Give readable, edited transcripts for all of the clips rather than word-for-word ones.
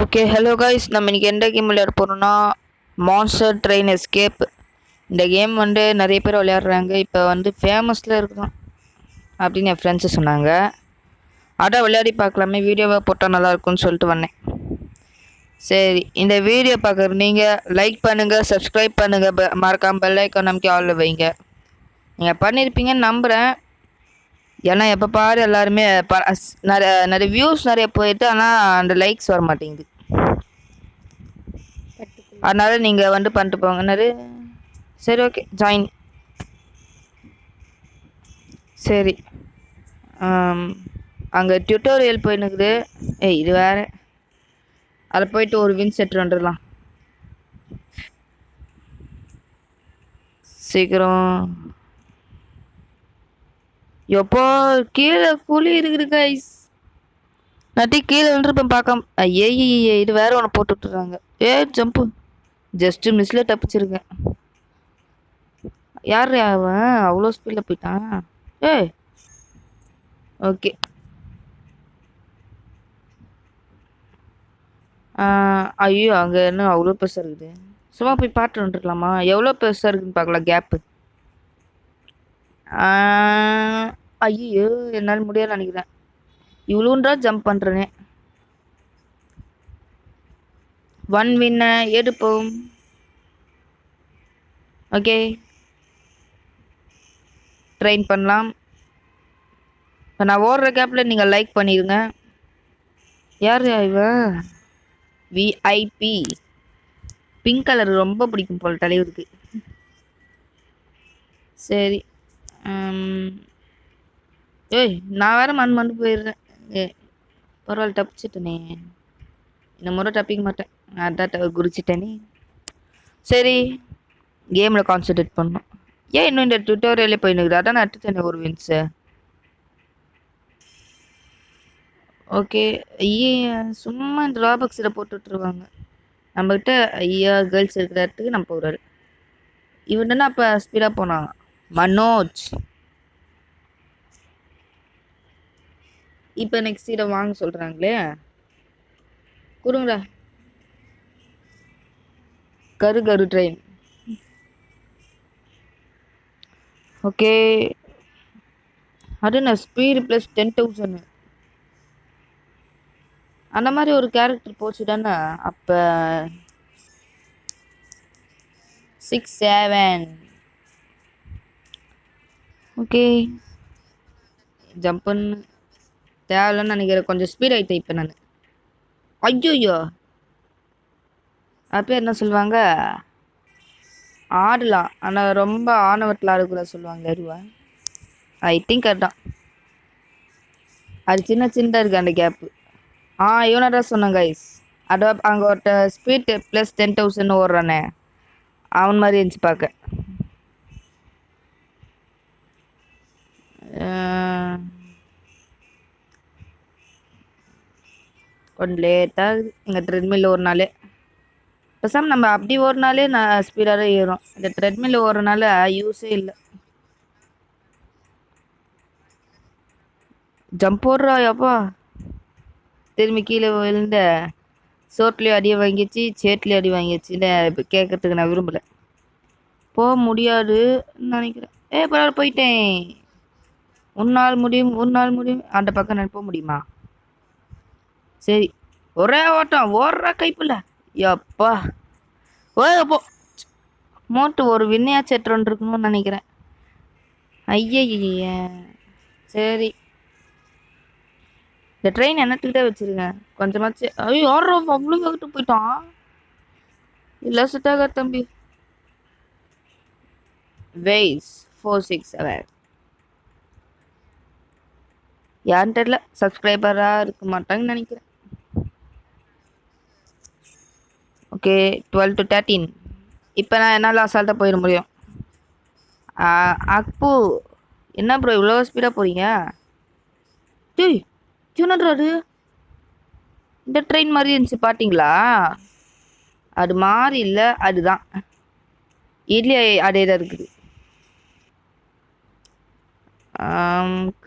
Okay hello guys, நம்ம இன்னைக்கு எந்த கேம் விளையாட போகிறோம்னா மான்ஸ்டர் ட்ரெயின் எஸ்கேப். இந்த கேம் நிறைய பேர் விளையாடுறாங்க. இப்போ ஃபேமஸில் இருக்கும் அப்படின்னு என் ஃப்ரெண்ட்ஸு சொன்னாங்க. அதான் விளையாடி பார்க்கலாமே, வீடியோவை போட்டால் நல்லாயிருக்கும்னு சொல்லிட்டு வந்தேன். சரி, இந்த வீடியோ பார்க்குற நீங்கள் லைக் பண்ணுங்கள், சப்ஸ்கிரைப் பண்ணுங்கள், மறக்காமல் பெல் ஐக்கான் நமக்கு ஆளில் வைங்க. நீங்கள் பண்ணியிருப்பீங்கன்னு நம்புகிறேன். ஏன்னா எப்போ பாரு எல்லாருமே நிறைய வியூஸ் நிறைய போயிட்டு, ஆனால் அந்த லைக்ஸ் வர மாட்டேங்குது. அதனால நீங்கள் பண்ணிட்டு போங்க. என்னது? சரி, ஓகே, ஜாயின். சரி, அங்கே டியூட்டோரியல் போயின்னுக்குது. இது வேறு. அதில் போயிட்டு ஒரு வின் செட் வந்துடலாம் சீக்கிரம். எப்போ கீழே குழி இருக்குது கைஸ். நட்டி கீழே வந்துருப்பேன் பார்க்காம. ஐயே, இது வேற ஒன்று போட்டு விட்டுறாங்க. ஜம்பு ஜஸ்ட்டு மிஸ்ஸில் தப்பிச்சிருக்கேன். யார் அவன் அவ்வளோ ஸ்பீடில் போயிட்டான்? ஓகே. ஐயோ, அங்கே என்ன அவ்வளோ பெருசாக இருக்குது? சும்மா போய் பார்த்து வந்துருக்கலாமா? எவ்வளோ பெருசாக இருக்குதுன்னு பார்க்கலாம் கேப்பு. ஐயோ, என்னால் முடியாது நினைக்கிறேன். இவ்வளோன்றா ஜம்ப் பண்ணுறேனே. 1 வின்ன எடுப்போம். ஓகே, ட்ரெயின் பண்ணலாம். இப்போ நான் ஓடுற கேப்பில் நீங்கள் லைக் பண்ணிடுங்க. யார் இவன்? விஐபி. பிங்க் கலர் ரொம்ப பிடிக்கும் போல் தலைவருக்கு. சரி, நான் வேற மண் போயிடுறேன். பரவாயில்ல, தப்பிச்சிட்டேனே. இந்த முறை தப்பிக்க மாட்டேன். அதான் குறிச்சிட்டேனே. சரி, கேமில் கான்சன்ட்ரேட் பண்ணணும். ஏன் இன்னும் இந்த டுட்டோரியலே போயினுக்குது? அதான் நான் எடுத்துட்டேனே ஒரு வின்ஸு. ஓகே. சும்மா இந்த ராபாக்ஸில் போட்டு விட்டுருவாங்க. நம்மகிட்ட கேர்ள்ஸ் இருக்கிற இடத்துக்கு நம்ம போகிறாரு. இவன் தானே அப்போ ஸ்பீடாக போனான், மனோஜ். இப்போ நெக்ஸ்ட் இதை வாங்க சொல்கிறாங்களே, கொடுங்கடா. கரு ட்ரெயின். ஓகே, அது நான் ஸ்பீடு ப்ளஸ் 10,000 அந்த மாதிரி ஒரு கேரக்டர் போச்சு தானே அப்போ. 6 7. ஓகே, ஜம்ப்புன்னு தேவையில்லன்னு நினைக்கிறேன். கொஞ்சம் ஸ்பீட் ஆகிட்டேன் இப்போ நான். ஐயோ, அப்போ என்ன சொல்லுவாங்க? ஆடலாம், ஆனால் ரொம்ப ஆணவத்தில் ஆடக்கூடாது சொல்லுவாங்க. அருவா ஐ திங்க் அதுதான். அது சின்னதாக இருக்குது அந்த கேப்பு. இவனடா சொன்னான் கைஸ். அதோ அங்கே ஒருத்த ஸ்பீட் ப்ளஸ் 10,000 ஓடுறானே, அவன் மாதிரி இருந்துச்சு பார்க்க. கொஞ்சம் லேட்டாகுது இங்கே ட்ரெட்மில் ஓடுனாலே. பேசாமல் நம்ம அப்படி ஓடினாலே நான் ஸ்பீடாக தான் ஏறும். இந்த ட்ரெட்மில் ஓடுறனால யூஸே இல்லை. ஜம்ப் ஓடுறா எப்பா. திரும்பி கீழே விழுந்த சோட்லேயும் அடி வாங்கிச்சு, சேட்லேயும் அடி வாங்கிச்சு. இல்லை, கேட்கறதுக்கு நான் விரும்பலை. போக முடியாதுன்னு நினைக்கிறேன். பரவாயில்ல, போயிட்டேன். உன்னால் முடியும். அந்த பக்கம் நான் போக முடியுமா? சரி, ஒரே ஓட்டம் ஓடுறா கைப்பில்ல. எப்பா போ. மோட்டு ஒரு விண்ணையா செட்டுறோன் இருக்கணும்னு நினைக்கிறேன். ஐய, சரி, இந்த ட்ரெயின் என்னத்துக்கிட்டே வச்சிருங்க கொஞ்சமாச்சு. ஐயோ, ஓடுறோம் அவ்வளோ வேகட்டு போயிட்டான். இல்லை சுட்டாக தம்பி. வெய்ஸ் 467. யாருன்னு தெரியல, சப்ஸ்கிரைபராக இருக்க மாட்டாங்கன்னு நினைக்கிறேன். Okay, 12 to 13. இப்போ நான் என்னால் அசால்ட்டாக போயிட முடியும். அப்பு, என்ன ப்ரோ இவ்வளோ ஸ்பீடாக போகிறீங்க? என்னது? இந்த ட்ரெயின் மாதிரி இருந்துச்சு பார்த்தீங்களா? அது மாதிரி இல்லை, அதுதான். இட்லி அதே தான் இருக்குது.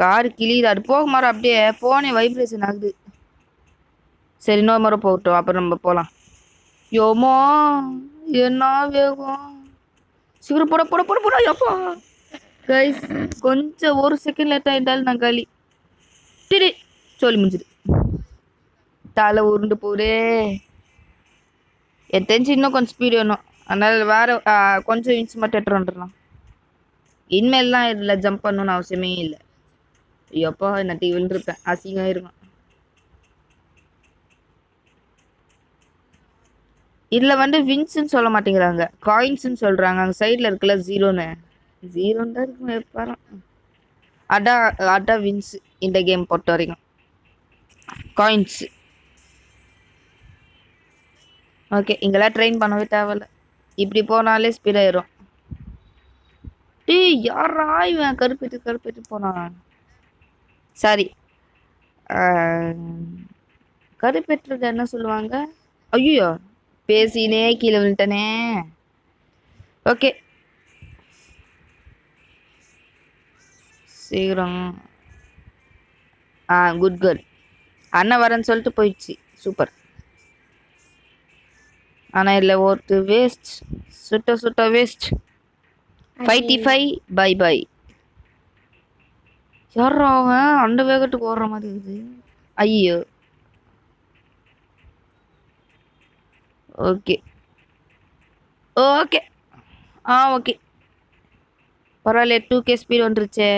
கார் கிளியுது. அது போக மாதிரி அப்படியே ஃபோனே வைப்ரேஷன் ஆகுது. சரி இன்னொரு முறை போகட்டும், அப்புறம் நம்ம போகலாம். யோமா என்ன வேகம்! சீக்கிரம் போட போட போட போட எப்பா கைஸ், கொஞ்சம் ஒரு செகண்ட் லேட் ஆயிட்டாலும் நான் காலி. டிடி சொல்லி முடிஞ்சுது. தலை உருண்டு போதே. என் தெரிஞ்சு இன்னும் கொஞ்சம் ஸ்பீடு வேணும். அதனால வேற கொஞ்சம் இன்ச் மட்டும் எடுத்துட்டு வந்துடலாம். இனிமேல்லாம் இல்லை, ஜம்ப் பண்ணணும்னு அவசியமே இல்லை. ஐயோப்பா என்ன டீ விழுந்திருப்பேன், அசிங்கம் இருக்கும். இதுல வந்து வின்ஸ்ன்னு சொல்ல மாட்டேங்கிறாங்க, காயின்ஸ்ன்னு சொல்றாங்க. அங்க சைட்ல இருக்குல்ல ஜீரோன்னு, ஜீரோன்னு தான் இருக்கும் எப்பறம். அதான் அதான் வின்ஸ் இந்த கேம் பொறுத்த வரைக்கும். காயின்ஸ். ஓகே, இங்கெல்லாம் ட்ரெயின் பண்ணவே தேவையில்ல, இப்படி போனாலே ஸ்பீட் ஆயிரும். டேய் யாரா இவன் கருப்பிட்டு கருப்பிட்டு போனான்? சாரி, கருப்பெற்றது என்ன சொல்லுவாங்க? ஐயோ பேசினே கீழே விழுட்டனே. ஓகே சீக்கிரம். Good girl. அண்ணன் வரேன்னு சொல்லிட்டு போயிடுச்சு, சூப்பர். ஆனால் இல்லை ஒருத்து வேஸ்ட், சுட்ட சுட்ட வேஸ்ட். 55 by by. யாரா அவன் அந்த வேகத்துக்கு ஓடுற மாதிரி இருக்குது? ஐயோ ஓகே ஓகே ஓகே பரவாயில்ல, 2K ஸ்பீட் வந்துருச்சே.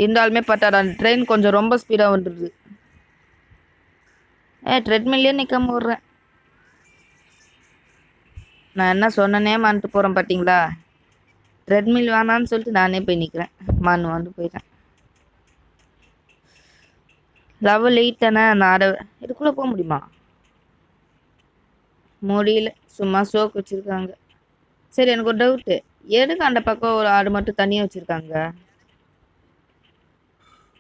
இருந்தாலுமே பத்தாடா, ட்ரெயின் கொஞ்சம் ரொம்ப ஸ்பீடாக வந்துடுது. ட்ரெட்மில்லே நிற்காம ஓடுறேன். நான் என்ன சொன்னனே மறந்துட்டு போகிறேன் பார்த்தீங்களா? ட்ரெட்மில் வேணான்னு சொல்லிட்டு நானே போய் நிற்கிறேன், வந்து போயிட்டேன். லெவல் 8 தானே, நான் இதுக்குள்ளே போக முடியுமா? முடியல, சும்மா ஸ்டோக் வச்சுருக்காங்க. சரி எனக்கு ஒரு டவுட்டு, எதுக்கு அந்த பக்கம் ஒரு ஆடு மட்டும் தனியாக வச்சுருக்காங்க?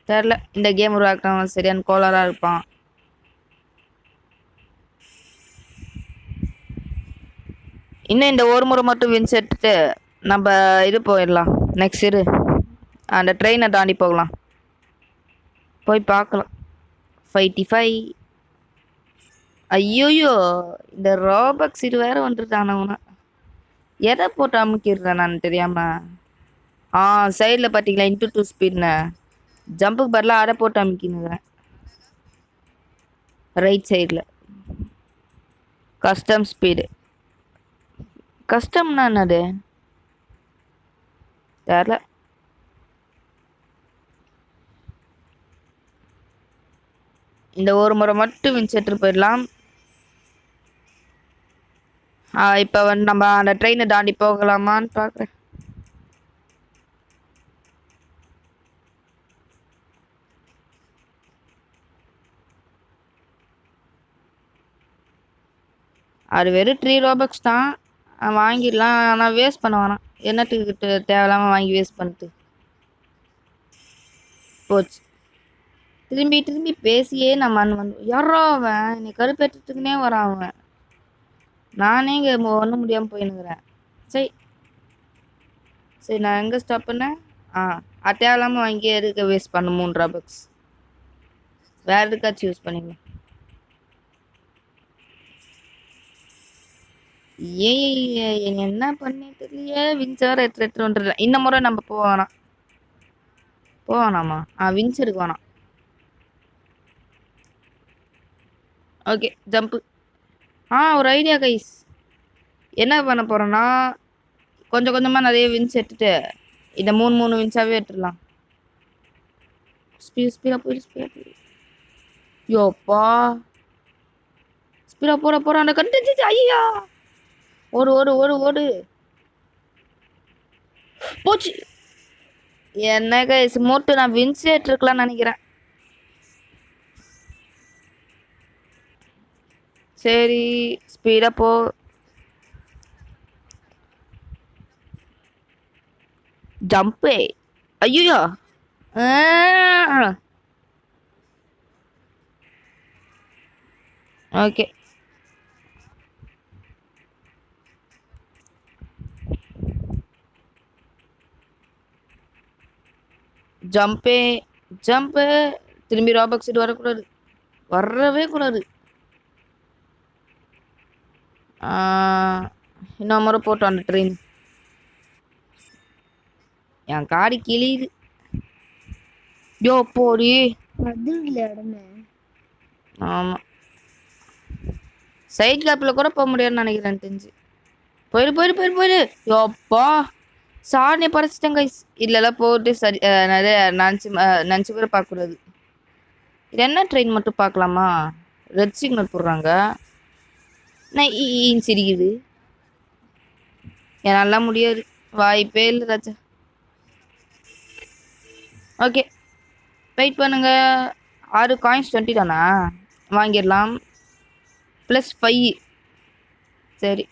தெரில, இந்த கேம் உருவாக்குறவன் சரியான கோளாராக இருப்பான். இன்னும் இந்த ஒரு முறை மட்டும் வின்ஸ் எடுத்துட்டு நம்ம இது போயிடலாம். நெக்ஸ்ட் இரு, அந்த ட்ரெயினை தாண்டி போகலாம், போய் பார்க்கலாம். 55. ஐயோயோ இந்த ரோபக்ஸ் இது வேற வந்துருதானவனா, எதை போட்டு அமுக்கிடுறேன் நான் தெரியாம. சைடில் பார்த்தீங்களா இன்ட்டு 2 ஸ்பீட்னு, ஜம்புக்கு பதிலாக அதை போட்டு அமுக்கினுக்கிறேன். ரைட் சைடில் கஸ்டம் ஸ்பீடு. கஸ்டம்னா என்னது தெரியல. இந்த ஒரு முறை மட்டும் வின்ஸ் எடுத்துட்டு போயிடலாம். இப்போ வந்து நம்ம அந்த ட்ரெயினை தாண்டி போகலாமான்னு பார்க்குறேன். அது வெறும் 3 ரோபக்ஸ் தான், வாங்கிடலாம். ஆனால் வேஸ்ட் பண்ண வேணாம், என்னத்துக்கு தேவையில்லாமல் வாங்கி வேஸ்ட் பண்ணிட்டு போச்சு. திரும்பி திரும்பி பேசியே நம்ம வந்து யாரோ அவன் என்னை கருப்பேற்றத்துக்குனே வரான் அவன். நானே இங்கே ஒன்றும் முடியாமல் போயின்னுக்கிறேன். சரி சரி, நான் எங்கே ஸ்டாப் பண்ணேன்? தேவையில்லாமல் வாங்கி எதுக்கு வேஸ்ட் பண்ண 3 ரோபக்ஸ், வேறு எதுக்காச்சும் யூஸ் பண்ணிக்கலாம். என்ன பண்ணி தெரியலையே, வின்சர் எடுத்து வந்துடுறேன். இந்த முறை நம்ம போவானாமா? வின்ஸ் எடுக்க வேணாம். Okay jump. ஒரு ஐடியா கைஸ், என்ன பண்ண போகிறோன்னா கொஞ்சம் கொஞ்சமாக நிறைய வின்ஸ் எடுத்துட்டு இந்த 3 வின்ஸாகவே எடுத்துடலாம். ஸ்பீடாக போயிடு. யோப்பா ஸ்பீடாக போகிற அந்த கண்டு. ஐயா ஓடு ஓடு ஓடு ஓடு போச்சு. என்ன கைஸ் மோட்டு, நான் வின்ஸ் எடுத்துருக்கலாம்னு நினைக்கிறேன். சரி ஸ்பீடாக போ. ஜம்பே. ஐயோ ஓகே ஜம்பு. திரும்பி ராபக்ஸ் வரக்கூடாது. வரவே கூடாது. இன்னும் முறை போட்டோம் அந்த ட்ரெயின். என் காடி கிளியுது. யோ போடி. ஆமா, சைட் கேப்ல கூட போக முடியாதுன்னு நினைக்கிறேன் தெரிஞ்சு. போயிடு போயிடு போயிடு போயிடு. யோப்பா சாணி பறிச்சிட்டேன் கைஸ். இல்லைல்லாம் போட்டு சரி நிறைய நினச்சி கூட பார்க்கக்கூடாது. இது என்ன ட்ரெயின் மட்டும் பார்க்கலாமா? ரெட் சிக்னல் போடுறாங்க. நான் ஈன்னு சிரிக்குது. என்னால் முடியாது, வாய்ப்பே இல்லை ராஜா. ஓகே வெயிட் பண்ணுங்க. 6 காயின்ஸ் 20 தானா? வாங்கிடலாம். +5. சரி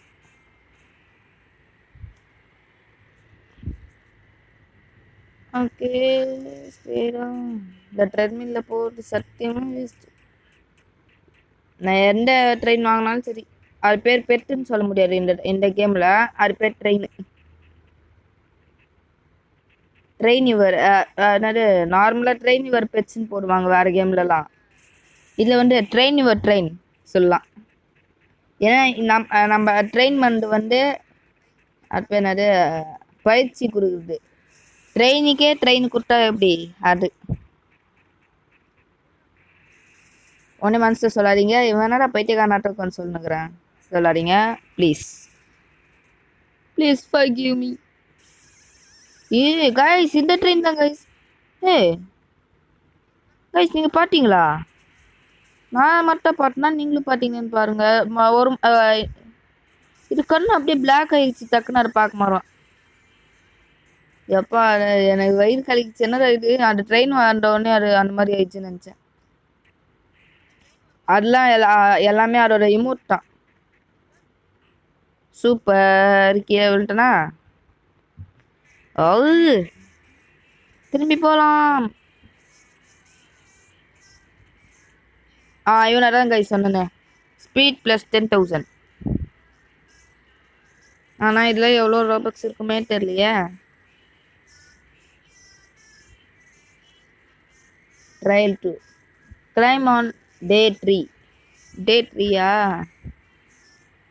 ஓகே. சரிடா, இந்த ட்ரெட்மில்ல போட்டு சத்தியமாக வேஸ்ட். நான் எந்த ட்ரெயின் வாங்கினாலும் சரி, அது பேர் பெட்டுன்னு சொல்ல முடியாது. இந்த கேமில் அது பேர் ட்ரெயின். ட்ரெயின் யுவர் என்னது நார்மலாக ட்ரெயின் யுவர் பெட்ஸ்ன்னு போடுவாங்க வேறு கேம்லலாம். இதில் வந்து ட்ரெயின் யுவர் ட்ரெயின் சொல்லலாம். ஏன்னா நம்ம ட்ரெயின்மெண்ட் வந்து அது பேர் என்னது பயிற்சி கொடுக்குறது. ட்ரெயினுக்கே ட்ரெயின் கொடுத்தா எப்படி? அது ஒன்றே மனசில் சொல்லாதீங்க. இவனாடா பைத்தியக்காரனாட்டோன்னு சொல்லுங்கிறேன். சொல்லாதீங்க please. Please forgive me. Guys இந்த ட்ரெயின் தான் கைஸ். கைஸ் நீங்கள் பார்த்தீங்களா? நான் மட்டும் பார்த்தேன்னா நீங்களும் பார்த்தீங்கன்னு பாருங்க. ஒரு இது கண்ணு அப்படியே பிளாக் ஆயிடுச்சு டக்குன்னு. அதை பார்க்க மாறோம். எப்பா எனக்கு வயிறு கழிச்சு என்னடா இது. அந்த ட்ரெயின் வந்தோடனே அது அந்த மாதிரி ஆயிடுச்சுன்னு நினச்சேன். அதெல்லாம் எல்லாமே அதோட இமோட் தான். சூப்பர். கீழே விழுட்டனா? ஓ திரும்பி போகலாம். இவனாதான் கைஸ் சொன்னேன். ஸ்பீட் +10,000. ஆனால் இதில் எவ்வளோ ரோபக்ஸ் இருக்குமே தெரியலையே. Trial 2 claim on day 3. Day 3யா?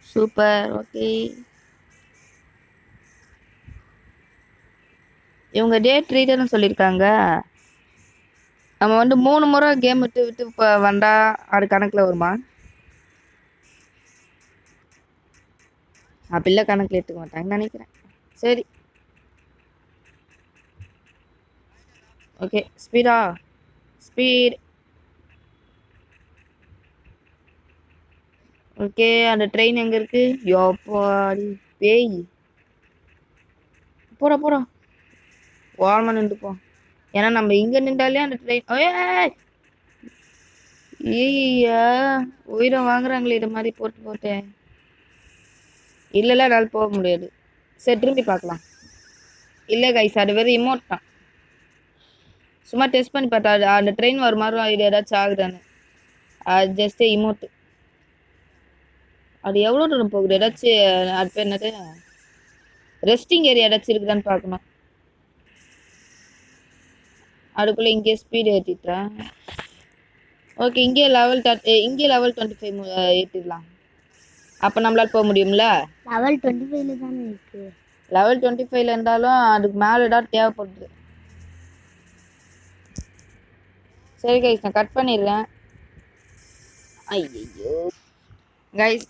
சூப்பர். ஓகே இவங்க டே 3 தானே சொல்லியிருக்காங்க. நம்ம வந்து 3 முறை கேம் விட்டு விட்டு இப்போ வந்தா அது கணக்கில் வருமா? அப்படிலாம் கணக்கில் எடுத்துக்க மாட்டாங்கன்னு நினைக்கிறேன். சரி ஓகே ஸ்பீடா ஸ்பீட். ஓகே அந்த ட்ரெயின் எங்கே இருக்கு? யோப்பாடி பேய். போடா போடா ஓரமாக நின்றுப்போம். ஏன்னா நம்ம இங்கே நின்றாலே அந்த ட்ரெயின் ஐயா உயிரை வாங்குறாங்களே இது மாதிரி போட்டு போட்டேன். இல்லைல்ல என்னால் போக முடியாது. சரி திரும்பி பார்க்கலாம். இல்லை கைஸ் அது வெறும் இமோட் தான். சும்மா டெஸ்ட் பண்ணி பார்த்தா அந்த ட்ரெயின் வர மாதிரி இது ஏதாச்சும் ஆகுதான்னு. அது ஜஸ்ட் இமோட்டு. அது எவ்வளோ தூரம் போகுது? ஏதாச்சும் அது பேர் என்னது ரெஸ்டிங் ஏரியா ஏதாச்சும் இருக்குதான்னு பார்க்கணும். அதுக்குள்ளே இங்கே ஸ்பீடு ஏற்றிட்டேன். ஓகே இங்கே லெவல் 25 ஏற்றிடலாம். அப்போ நம்மளால் போக முடியும்ல? லெவல் 25 தானே இருக்கு. லெவல் 25 இருந்தாலும் அதுக்கு மேலே ஏதாவது தேவைப்படுது. சரி கைஸ் நான் கட் பண்ணிடுறேன். ஐயோ கைஸ்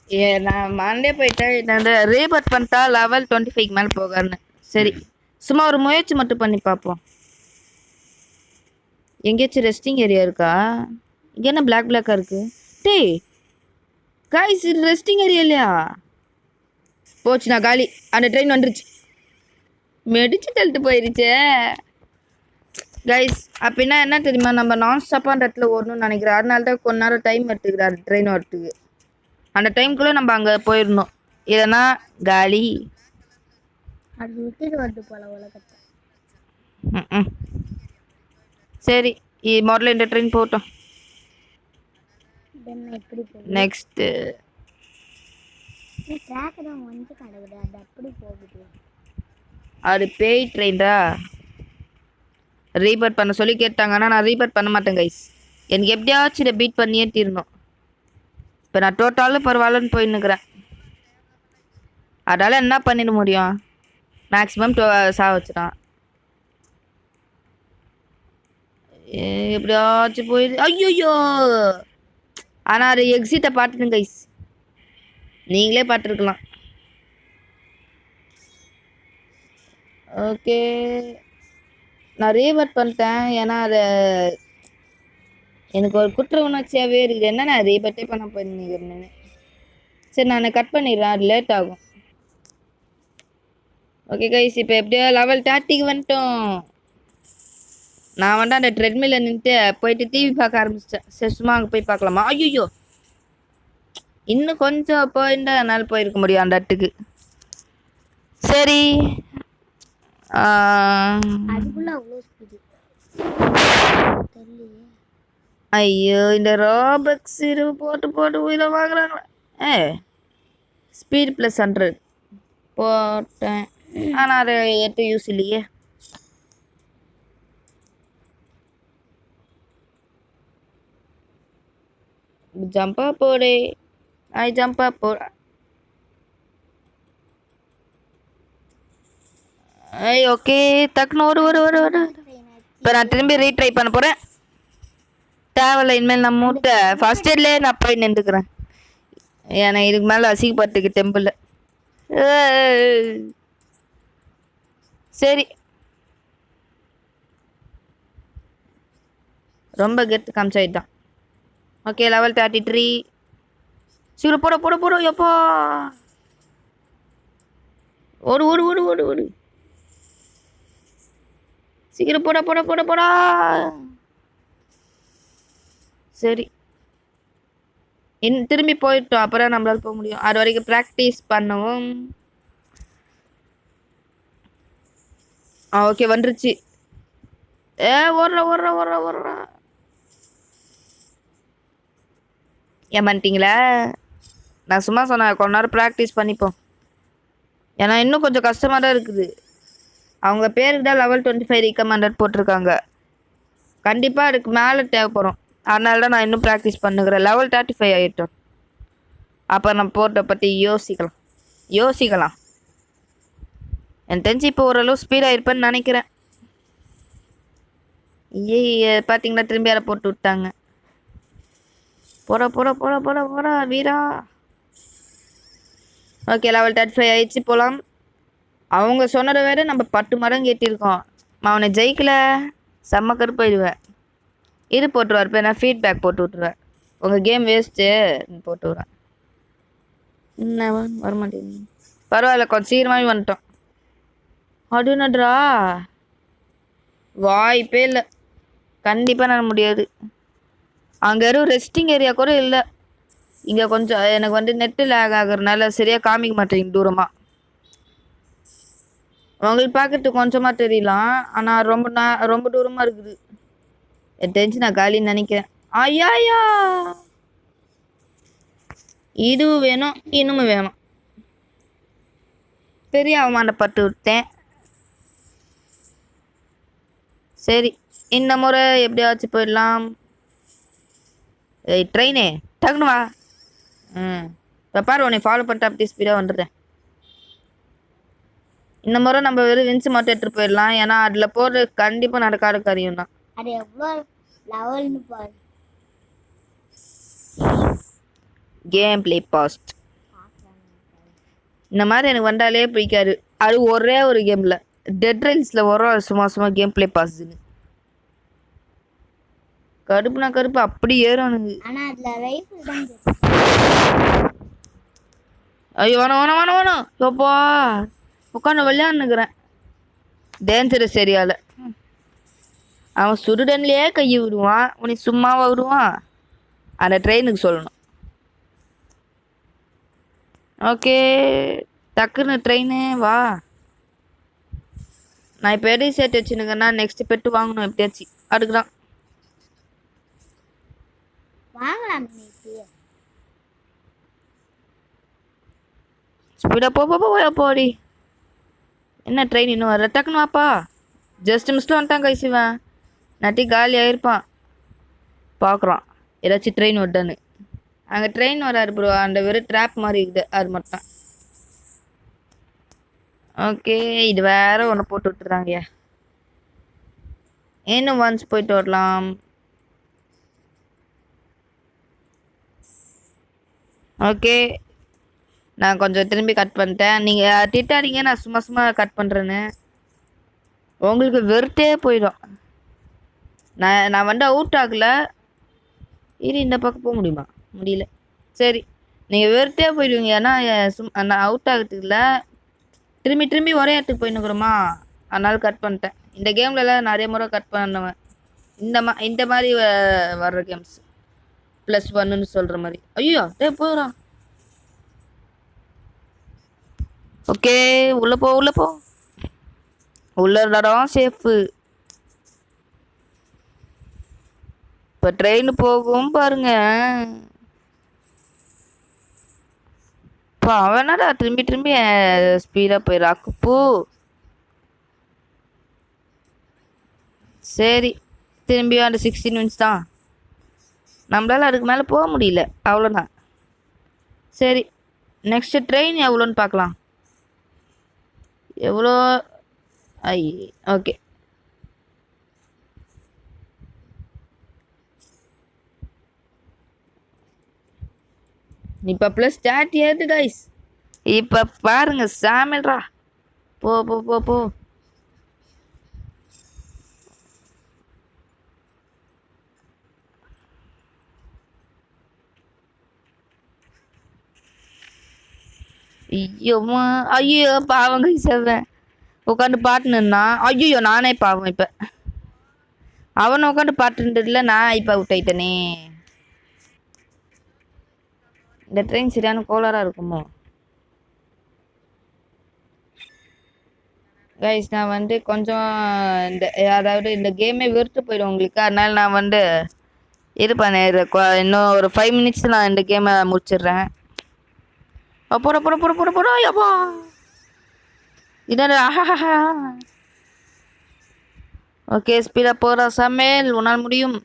நான் மண்டே போயிட்டேன். நான் வந்து ரீபர்ட் பண்ணிட்டா லெவல் 25 மேலே போகாருன்னு. சரி சும்மா ஒரு முயற்சி மட்டும் பண்ணி பார்ப்போம். எங்கேயாச்சும் ரெஸ்டிங் ஏரியா இருக்கா? இங்கே என்ன பிளாக்காக இருக்குது? டேய் கைஸ் இது ரெஸ்டிங் ஏரியா இல்லையா? போச்சு நான் காலி. அந்த ட்ரெயின் வந்துருச்சு. மெடிச்சு தள்ளிட்டு போயிருச்சே கைஸ். அப்படின்னா என்ன தெரியுமா, நம்ம நான் ஸ்டாப்பாக அந்த இடத்துல ஓடணும்னு நினைக்கிறேன். அதனால தான் கொஞ்ச நேரம் டைம் எடுத்துக்கிறாரு ட்ரெயின் வரத்துக்கு. அந்த டைமுக்குள்ளே நம்ம அங்கே போயிடணும். இல்லைன்னா காலி. அது விட்டுட்டு வருது போல உலகத்தை. சரி முதல்ல இந்த ட்ரெயின் போட்டோம். நெக்ஸ்ட்டு ட்ராக் தான் வந்து கிடக்குது. அது அப்படி போகுது. அது பேய் ட்ரெயின்டா. ரீபர்ட் பண்ண சொல்லி கேட்டாங்கன்னா நான் ரீபர்ட் பண்ண மாட்டேன் கைஸ். எனக்கு எப்படியாச்சும் இதை பீட் பண்ணியே தீரணும். இப்போ நான் டோட்டலும் பரவாயில்லன்னு போயின்னுக்கிறேன். அதால் என்ன பண்ணிட முடியும்? மேக்ஸிமம் சாக வச்சுட்டான். எப்படியாச்சும் போயிடு. ஐயோ, ஆனால் அது எக்ஸிட்டை பார்த்துடுங்க கைஸ், நீங்களே பார்த்துருக்கலாம். ஓகே, நான் ரீவர்ட் பண்ணிட்டேன். ஏன்னா அதை எனக்கு ஒரு குற்ற உணர்ச்சியாகவே இருக்குது. என்ன நான் ரீவர்ட்டே பண்ண போயிருந்தேன். சரி, நான் கட் பண்ணிடுறேன், அது லேட் ஆகும். ஓகே கைஸ், இப்போ எப்படியோ லெவல் 30க்கு வந்துட்டோம். நான் வந்து அந்த ட்ரெட்மில்ல நின்றுட்டு போயிட்டு டிவி பார்க்க ஆரம்பிச்சிட்டேன். சரி, சும்மா அங்கே போய் பார்க்கலாமா? ஐயோ, இன்னும் கொஞ்சம் போயிருந்தா என்னால் போயிருக்க முடியும் அந்த இடத்துக்கு. சரி, ஐயோ, இந்த ராபக்ஸ் போட்டு போட்டு உயிரை வாங்குறாங்களே. ஸ்பீட் +100 போட்டேன், ஆனால் அதை எட்டு யூஸ் இல்லையே. ஜம்பா போடு, ஜம்பா போட. ஓகே, டக்குன்னு ஒரு. இப்போ நான் திரும்பி ரீட்ரை பண்ண போகிறேன். தேவையில்ல, இனிமேல் நான் மூட்டை ஃபர்ஸ்ட் இயர்லேயே நான் போய் நின்றுக்கிறேன். ஏன்னா இதுக்கு மேலே அசிங்கப்பட்டுக்கு டெம்பிளில். சரி, ரொம்ப கெத்து காமிச்சாயிட்டான். Okay, level 33. சீக்கிரம் போட எப்போ. ஓடு. சீக்கிரம் போடா. சரி, திரும்பி போயிட்டோம், அப்புறம் நம்மளால போக முடியும். அது வரைக்கும் ப்ராக்டிஸ் பண்ணவும். ஓகே, வந்துருச்சு. ஓடுற. ஏமாட்டிங்களா? நான் சும்மா சொன்னேன், கொஞ்ச நேரம் ப்ராக்டிஸ் பண்ணிப்போம். ஏன்னா இன்னும் கொஞ்சம் கஷ்டமாக தான் இருக்குது. அவங்க பேருக்கு தான் லெவல் 25 ரெக்கமெண்டட் போட்டிருக்காங்க. கண்டிப்பாக அதுக்கு மேலே தேவைப்படும். அதனால தான் நான் இன்னும் ப்ராக்டிஸ் பண்ணுகிறேன். லெவல் 35 ஆகிட்டோம். அப்போ நம்ம போர்ட்டை பற்றி யோசிக்கலாம். எனக்கு தெரிஞ்சு இப்போ ஓரளவு ஸ்பீடாக இருப்பேன்னு நினைக்கிறேன். பார்த்தீங்களா, திரும்பி அதை போட்டு விட்டாங்க. போட வீரா. ஓகே, லெவல் 35 ஆயிடுச்சு, போகலாம். அவங்க சொன்னதை விட நம்ம 10 மடங்கு ஏற்றிருக்கோம். அவனை ஜெயிக்கல, செம்ம கருப்பாயிடுவேன். இது போட்டுருவார், இப்போ நான் ஃபீட்பேக் போட்டு விட்ருவேன். உங்கள் கேம் வேஸ்ட்டு போட்டு விட்றேன். என்ன வரமாட்டேங்க. பரவாயில்ல, கொஞ்சம் சீக்கிரமாகவே வந்துட்டோம். அப்படின்னட்ரா, வாய்ப்பே இல்லை. கண்டிப்பாக நான் முடியாது. அங்கே யாரும் ரெஸ்டிங் ஏரியா கூட இல்லை. இங்கே கொஞ்சம் எனக்கு வந்து நெட்டு லேக் ஆகுறதுனால சரியாக காமிக்க மாட்டேங்குது தூரமாக. உங்களுக்கு பார்க்கறதுக்கு கொஞ்சமாக தெரியலாம், ஆனால் ரொம்ப தூரமாக இருக்குது. எனக்கு தெரிஞ்சு நான் காலின்னு நினைக்கிறேன். ஐயா, இதுவும் வேணும், இன்னமும் வேணும். பெரிய அவமானப்பட்டு விட்டேன். சரி, இந்த முறை எப்படியாச்சும் போயிடலாம். ட்ரெயினே டக்குனு வா. இப்போ பாரு, உன்னை ஃபாலோ பண்ணிட்டு அப்படி ஸ்பீடாக வந்துடுறேன். இந்த முறை நம்ம வெறும் வின்ஸ் மட்டும் எடுத்துகிட்டு போயிடலாம். ஏன்னா அதில் போடுறது கண்டிப்பாக நடக்காத காரியம் தான். கேம் பிளே பாஸ்ட் இந்த மாதிரி எனக்கு வந்தாலே பிடிக்காது. அது ஒரே ஒரு கேமில் டெட் ரைல்ஸில் வரும், சும்மா கேம் பிளே பாஸ்ட்னு. கருப்பு அப்படி ஏறும். ஐயோ, வேணும் எப்பா, உட்காந்து விளையாடுனுக்குறேன். டேஞ்சரஸ் ஏரியாவில் அவன் சுடுடன்லேயே கையை விடுவான். உனி சும்மாவா விடுவான்? அந்த ட்ரெயினுக்கு சொல்லணும். ஓகே, டக்குன்னு ட்ரெயினு வா. நான் இப்போ எடி சேர்த்து வச்சுனுங்கன்னா நெக்ஸ்ட் பெட்டு வாங்கணும் எப்படியாச்சு. அதுக்கு தான் ஸ்பீடாக போடி. என்ன ட்ரெயின் இன்னும் வர? டக்குன்னு வாப்பா. ஜஸ்ட் மிஸ்ல வந்துட்டான் கைசிவன். நட்டி காலி ஆயிருப்பான். பார்க்குறோம் ஏதாச்சும் ட்ரெயின் வருதான்னு. அங்கே ட்ரெயின் வராரு ப்ரோ, அந்த வெறும் ட்ராப் மாதிரி இருக்குது அது மட்டும். ஓகே, இது வேற ஒன்று போட்டு விட்டுறாங்கய்யா. இன்னும் ஒன்ஸ் போயிட்டு வரலாம். ஓகே, நான் கொஞ்சம் திரும்பி கட் பண்ணிட்டேன். நீங்கள் திட்டாதீங்க, நான் சும்மா சும்மா கட் பண்ணுறேன்னு. உங்களுக்கு வெறுத்தே போயிடும். நான் வந்து அவுட் ஆகல. இது இந்த பக்கம் போக முடியுமா? முடியல. சரி, நீங்கள் வெறுத்தே போயிடுவீங்க. ஏன்னா நான் அவுட் ஆகிறதுக்கு இல்லை, திரும்பி திரும்பி ஒரே இடத்துக்கு போயின்னுக்குறோமா, அதனால கட் பண்ணிட்டேன். இந்த கேம்லலாம் நிறைய முறை கட் பண்ணுவேன். இந்த மாதிரி வர்ற கேம்ஸ் +1ன்னு சொல்கிற மாதிரி. ஐயோ போகிறா. ஓகே, உள்ளே போ உள்ளே போ. உள்ள இடம் சேஃபு. இப்போ ட்ரெயின் போகும் பாருங்க. இப்போ அவனடா திரும்பி திரும்பி ஸ்பீடாக போயிடா குப்பு. சரி, திரும்பி அந்த 16 மினிட்ஸ் தான். நம்மளால அதுக்கு மேலே போக முடியல, அவ்வளோதான். சரி, நெக்ஸ்ட் ட்ரெயின் எவ்வளோன்னு பார்க்கலாம். எவ்வளோ? ஐ ஓகே, இப்போ +30 ஏறுது கைஸ். இப்போ பாருங்க சாமில்ரா. போ போ போ போ. ஐயோம்மா, ஐயோ பாவம் கைஸ். அவன் உட்காந்து பாட்டுனா, ஐயோ நானே பாவம். இப்போ அவனை உட்காந்து பாட்டுன்றதுல நான் இப்போ அவுட் ஆயிட்டனே. இந்த ட்ரெயின் சரியான கோளாராக இருக்குமோ கைஸ். நான் வந்து கொஞ்சம் அதாவது இந்த கேமே வெறுத்து போயிடும் உங்களுக்கு. அதனால நான் வந்து இது பண்ணிடுறேன். இன்னும் ஒரு 5 மினிட்ஸ் நான் இந்த கேமை முடிச்சிடுறேன். போட போட போட போட போட. அப்பா இதான். ஓகே, ஸ்பீடாக போகிறா சமையல், உன்னால் முடியும்.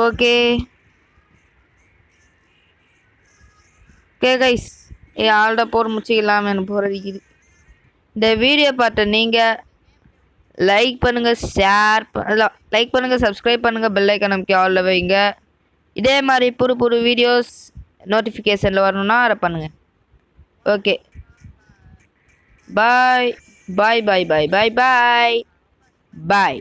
ஓகே ஓகே கைஸ், ஆல்ரெடி போகிற முடிச்சிக்கலாம். எனக்கு போகிறதுக்குது. இந்த வீடியோ பார்த்த நீங்கள் லைக் பண்ணுங்கள், ஷேர் லைக் பண்ணுங்கள், சப்ஸ்கிரைப் பண்ணுங்கள், பெல் ஐக்கான் நமக்கு ஆலில் வைங்க. இதே மாதிரி புது புது வீடியோஸ் நோட்டிஃபிகேஷனில் வரணும்னா அதை பண்ணுங்கள். ஓகே, பாய் பாய் பாய் பாய் பாய் பாய் பாய்.